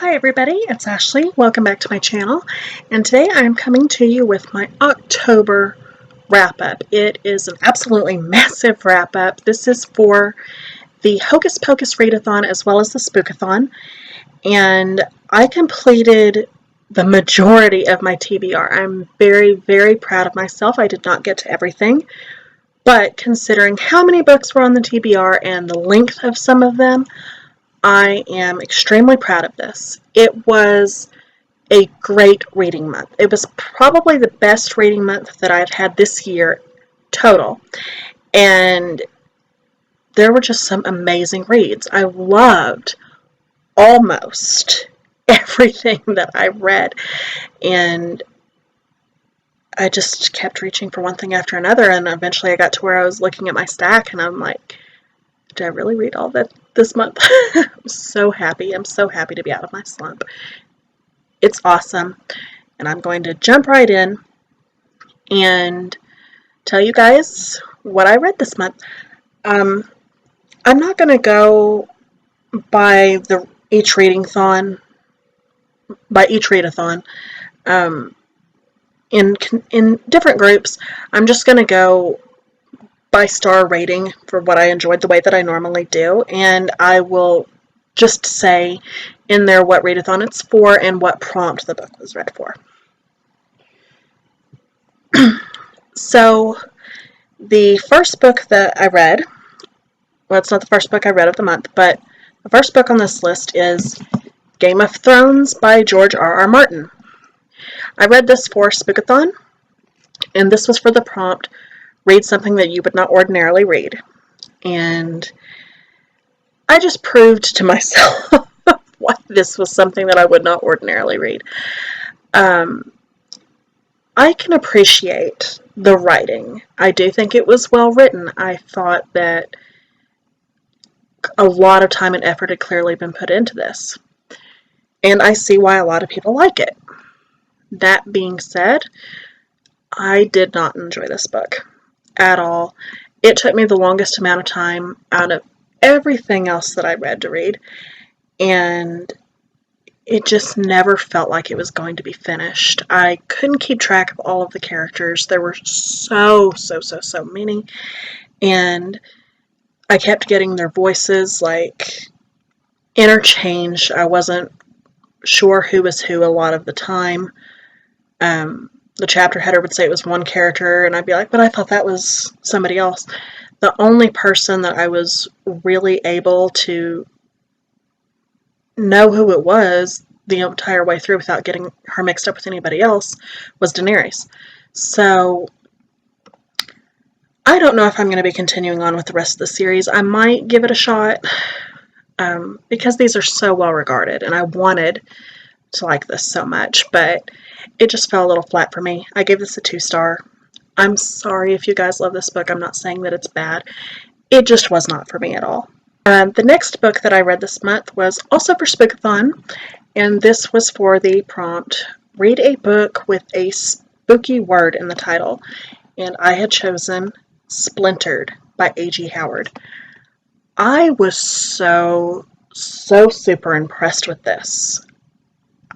Hi everybody, it's Ashley. Welcome back to my channel, and today I'm coming to you with my October wrap-up. It is an absolutely massive wrap-up. This is for the Hocus Pocus Readathon as well as the Spookathon, and I completed the majority of my TBR. I'm very, very proud of myself. I did not get to everything, but considering how many books were on the TBR and the length of some of them, I am extremely proud of this. It was a great reading month. It was probably the best reading month that I've had this year total. And there were just some amazing reads. I loved almost everything that I read. And I just kept reaching for one thing after another. And eventually I got to where I was looking at my stack and I'm like, did I really read all that this month? I'm so happy. I'm so happy to be out of my slump. It's awesome. And I'm going to jump right in and tell you guys what I read this month. I'm not going to go by each readathon in different groups. I'm just going to go by star rating for what I enjoyed the way that I normally do, and I will just say in there what readathon it's for and what prompt the book was read for. So the first book that I read, well, it's not the first book I read of the month, but the first book on this list is Game of Thrones by George R.R. Martin. I read this for Spookathon, and this was for the prompt, read something that you would not ordinarily read. And I just proved to myself why this was something that I would not ordinarily read. I can appreciate the writing. I do think it was well written. I thought that a lot of time and effort had clearly been put into this. And I see why a lot of people like it. That being said, I did not enjoy this book at all. It took me the longest amount of time out of everything else that I read to read, and it just never felt like it was going to be finished. I couldn't keep track of all of the characters. There were so many, and I kept getting their voices like interchanged. I wasn't sure who was who a lot of the time. The chapter header would say it was one character, and I'd be like, but I thought that was somebody else. The only person that I was really able to know who it was the entire way through without getting her mixed up with anybody else was Daenerys. So I don't know if I'm going to be continuing on with the rest of the series. I might give it a shot because these are so well regarded, and I wanted to like this so much, but it just fell a little flat for me. I gave this a 2-star. I'm sorry if you guys love this book. I'm not saying that it's bad. It just was not for me at all. The next book that I read this month was also for Spookathon, and this was for the prompt, read a book with a spooky word in the title, and I had chosen Splintered by A.G. Howard. I was so super impressed with this.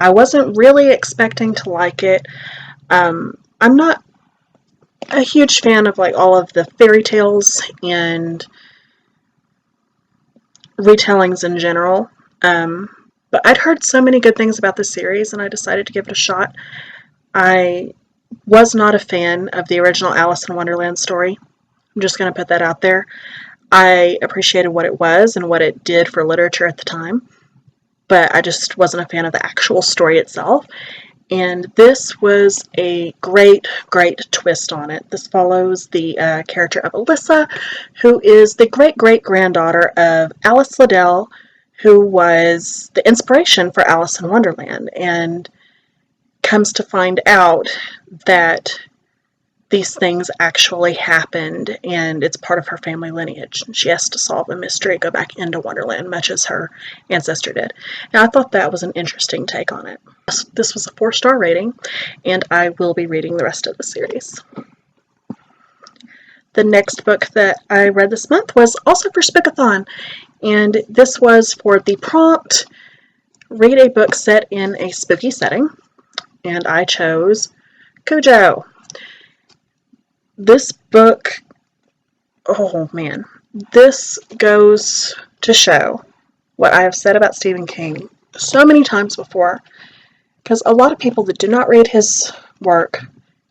I wasn't really expecting to like it. I'm not a huge fan of like all of the fairy tales and retellings in general, but I'd heard so many good things about the series and I decided to give it a shot. I was not a fan of the original Alice in Wonderland story. I'm just going to put that out there. I appreciated what it was and what it did for literature at the time, but I just wasn't a fan of the actual story itself. And this was a great twist on it. This follows the character of Alyssa, who is the great-granddaughter of Alice Liddell, who was the inspiration for Alice in Wonderland, and comes to find out that these things actually happened, and it's part of her family lineage. She has to solve a mystery, go back into Wonderland, much as her ancestor did. And I thought that was an interesting take on it. This was a 4-star rating, and I will be reading the rest of the series. The next book that I read this month was also for Spookathon, and this was for the prompt, read a book set in a spooky setting, and I chose Cujo. This book, oh man, this goes to show what I have said about Stephen King so many times before, because a lot of people that do not read his work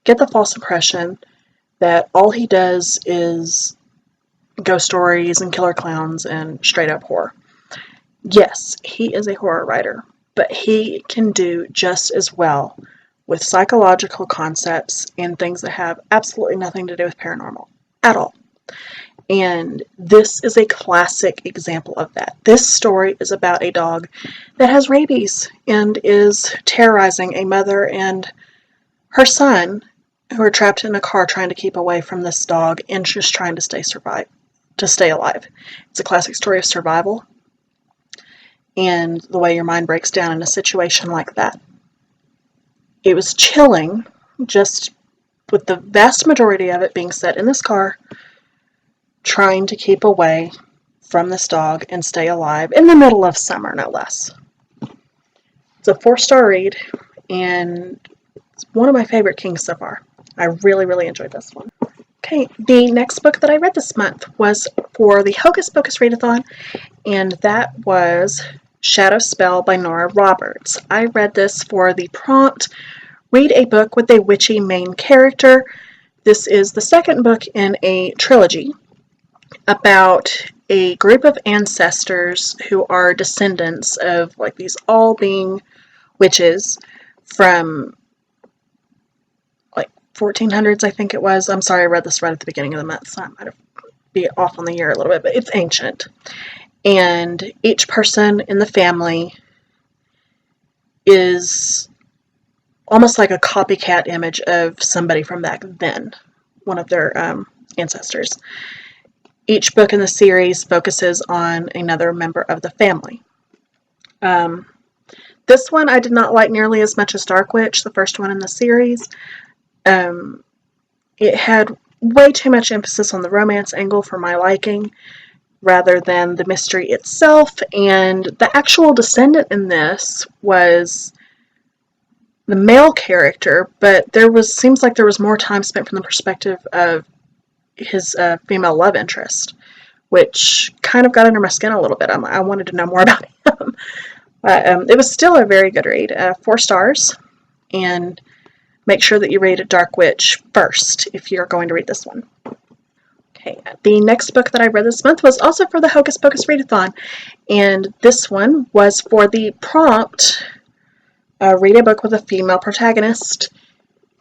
get the false impression that all he does is ghost stories and killer clowns and straight up horror. Yes, he is a horror writer, but he can do just as well with psychological concepts and things that have absolutely nothing to do with paranormal at all. And this is a classic example of that. This story is about a dog that has rabies and is terrorizing a mother and her son, who are trapped in a car trying to keep away from this dog and just trying to stay alive. It's a classic story of survival and the way your mind breaks down in a situation like that. It was chilling, just with the vast majority of it being set in this car, trying to keep away from this dog and stay alive in the middle of summer, no less. It's a 4-star read, and it's one of my favorite Kings so far. I really, really enjoyed this one. Okay, the next book that I read this month was for the Hocus Pocus Readathon, and that was Shadow Spell by Nora Roberts. I read this for the prompt, read a book with a witchy main character. This is the second book in a trilogy about a group of ancestors who are descendants of like these all being witches from like 1400s, I think it was. I'm sorry, I read this right at the beginning of the month, so I might be off on the year a little bit, but it's ancient. And each person in the family is almost like a copycat image of somebody from back then, one of their ancestors. Each book in the series focuses on another member of the family. This one I did not like nearly as much as Dark Witch, the first one in the series. It had way too much emphasis on the romance angle for my liking, rather than the mystery itself, and the actual descendant in this was the male character, but seems like there was more time spent from the perspective of his female love interest, which kind of got under my skin a little bit. I wanted to know more about him. But it was still a very good read. 4 stars, and make sure that you read Dark Witch first if you're going to read this one. Okay, the next book that I read this month was also for the Hocus Pocus Readathon, and this one was for the prompt, read a book with a female protagonist,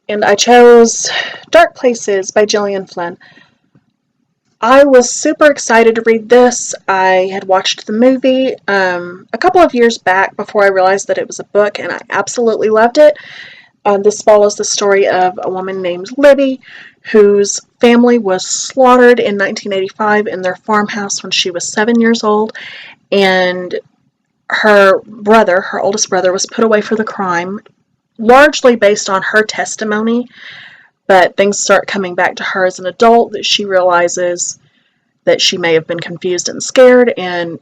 and I chose Dark Places by Gillian Flynn. I was super excited to read this. I had watched the movie a couple of years back before I realized that it was a book, and I absolutely loved it. This follows the story of a woman named Libby, whose family was slaughtered in 1985 in their farmhouse when she was 7 years old, and her oldest brother, was put away for the crime, largely based on her testimony, but things start coming back to her as an adult that she realizes that she may have been confused and scared and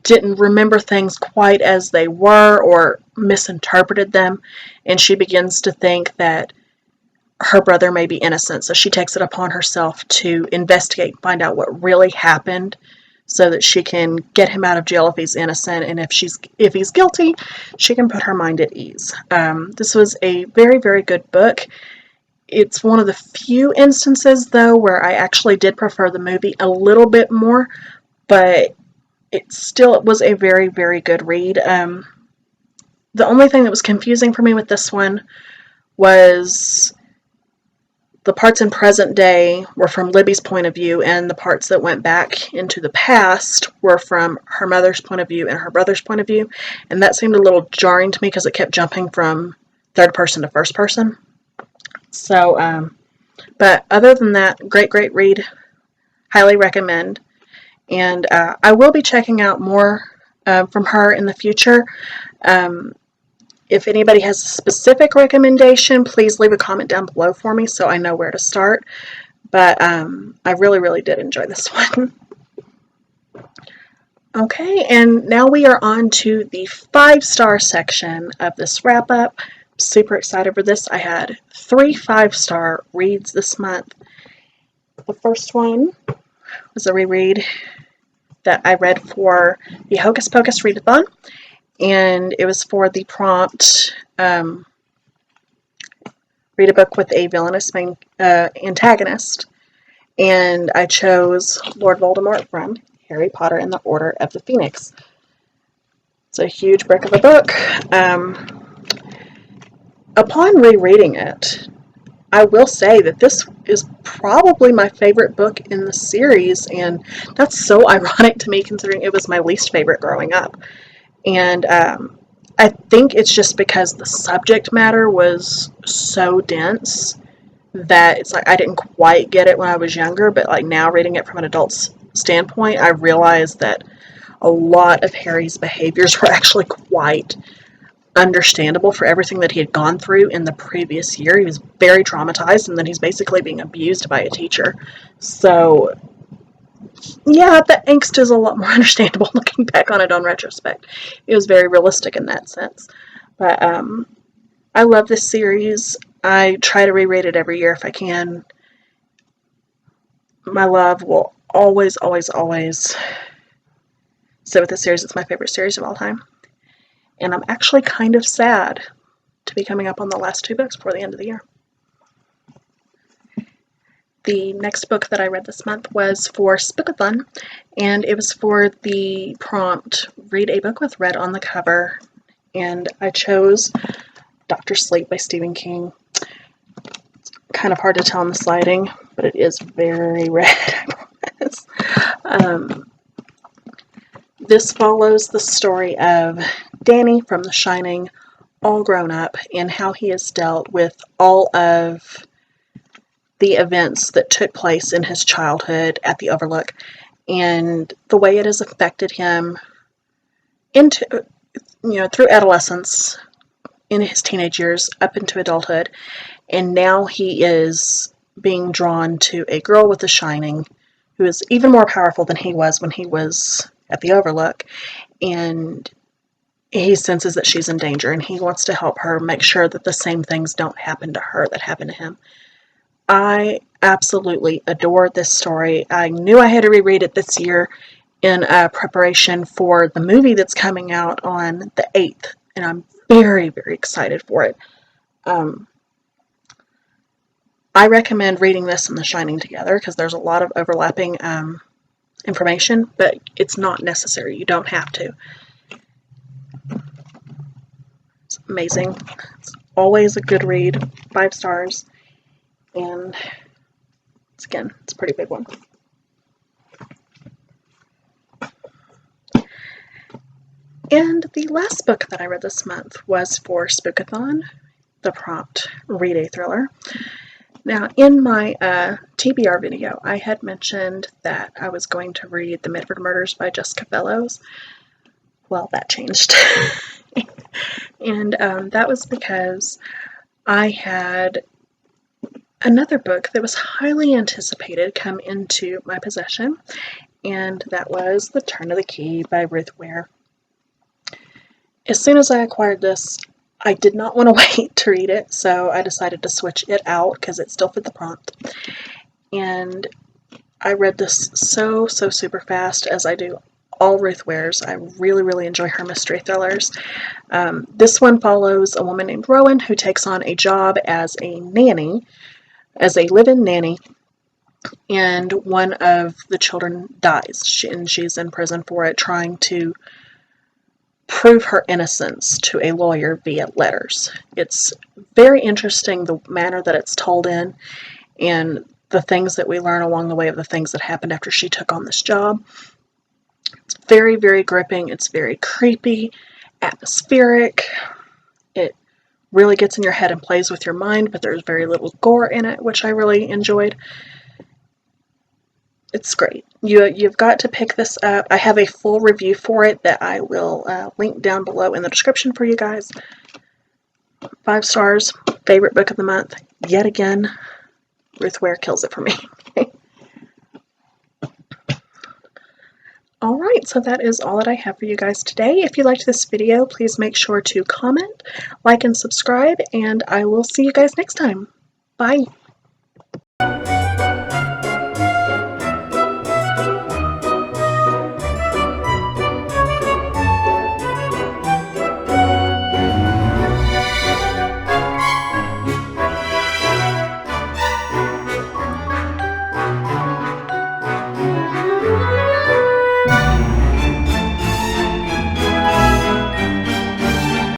didn't remember things quite as they were or misinterpreted them, and she begins to think that her brother may be innocent, so she takes it upon herself to investigate and find out what really happened so that she can get him out of jail if he's innocent, and if he's guilty, she can put her mind at ease. This was a very, very good book. It's one of the few instances, though, where I actually did prefer the movie a little bit more, but it was a very, very good read. The only thing that was confusing for me with this one was the parts in present day were from Libby's point of view, and the parts that went back into the past were from her mother's point of view and her brother's point of view, and that seemed a little jarring to me because it kept jumping from third person to first person. So, but other than that, great read. Highly recommend. And I will be checking out more from her in the future. If anybody has a specific recommendation, please leave a comment down below for me so I know where to start. But I really, really did enjoy this one. Okay, and now we are on to the 5-star section of this wrap-up. Super excited for this. I had 3 5-star reads this month. The first one was a reread that I read for the Hocus Pocus Readathon, and it was for the prompt read a book with a villainous main antagonist, and I chose Lord Voldemort from Harry Potter and the Order of the Phoenix. It's a huge brick of a book. Upon rereading it, I will say that this is probably my favorite book in the series, and that's so ironic to me considering it was my least favorite growing up. And I think it's just because the subject matter was so dense that it's like I didn't quite get it when I was younger, but like now reading it from an adult's standpoint, I realized that a lot of Harry's behaviors were actually quite understandable for everything that he had gone through in the previous year. He was very traumatized, and then he's basically being abused by a teacher. So yeah, the angst is a lot more understandable looking back on it on retrospect. It was very realistic in that sense. But I love this series. I try to reread it every year if I can. My love will always, always, always sit with this series. It's my favorite series of all time. And I'm actually kind of sad to be coming up on the last 2 books before the end of the year. The next book that I read this month was for Spookathon, and it was for the prompt, read a book with red on the cover, and I chose Dr. Slate by Stephen King. It's kind of hard to tell in the sliding, but it is very red, I promise. This follows the story of Danny from The Shining, all grown up, and how he has dealt with all of the events that took place in his childhood at the Overlook, and the way it has affected him into, through adolescence, in his teenage years, up into adulthood, and now he is being drawn to a girl with the Shining, who is even more powerful than he was when he was at the Overlook, and he senses that she's in danger, and he wants to help her make sure that the same things don't happen to her that happened to him. I absolutely adore this story. I knew I had to reread it this year in preparation for the movie that's coming out on the 8th, and I'm very, very excited for it. I recommend reading this and The Shining together because there's a lot of overlapping information, but it's not necessary. You don't have to. It's amazing. It's always a good read. 5 stars. And it's a pretty big one. And the last book that I read this month was for Spookathon, the prompt, read a thriller. Now, in my TBR video, I had mentioned that I was going to read The Mitford Murders by Jessica Bellows. Well, that changed. And that was because I had another book that was highly anticipated come into my possession, and that was The Turn of the Key by Ruth Ware. As soon as I acquired this, I did not want to wait to read it, so I decided to switch it out because it still fit the prompt. And I read this so super fast, as I do all Ruth Ware's. I really, really enjoy her mystery thrillers. This one follows a woman named Rowan who takes on a job as a nanny, as a live-in nanny, and one of the children dies, and she's in prison for it, trying to prove her innocence to a lawyer via letters. It's very interesting, the manner that it's told in, and the things that we learn along the way of the things that happened after she took on this job. It's very, very gripping. It's very creepy, atmospheric. It really gets in your head and plays with your mind, but there's very little gore in it, which I really enjoyed. It's great. You've got to pick this up. I have a full review for it that I will link down below in the description for you guys. 5 stars. Favorite book of the month. Yet again, Ruth Ware kills it for me. Alright, so that is all that I have for you guys today. If you liked this video, please make sure to comment, like, and subscribe, and I will see you guys next time. Bye!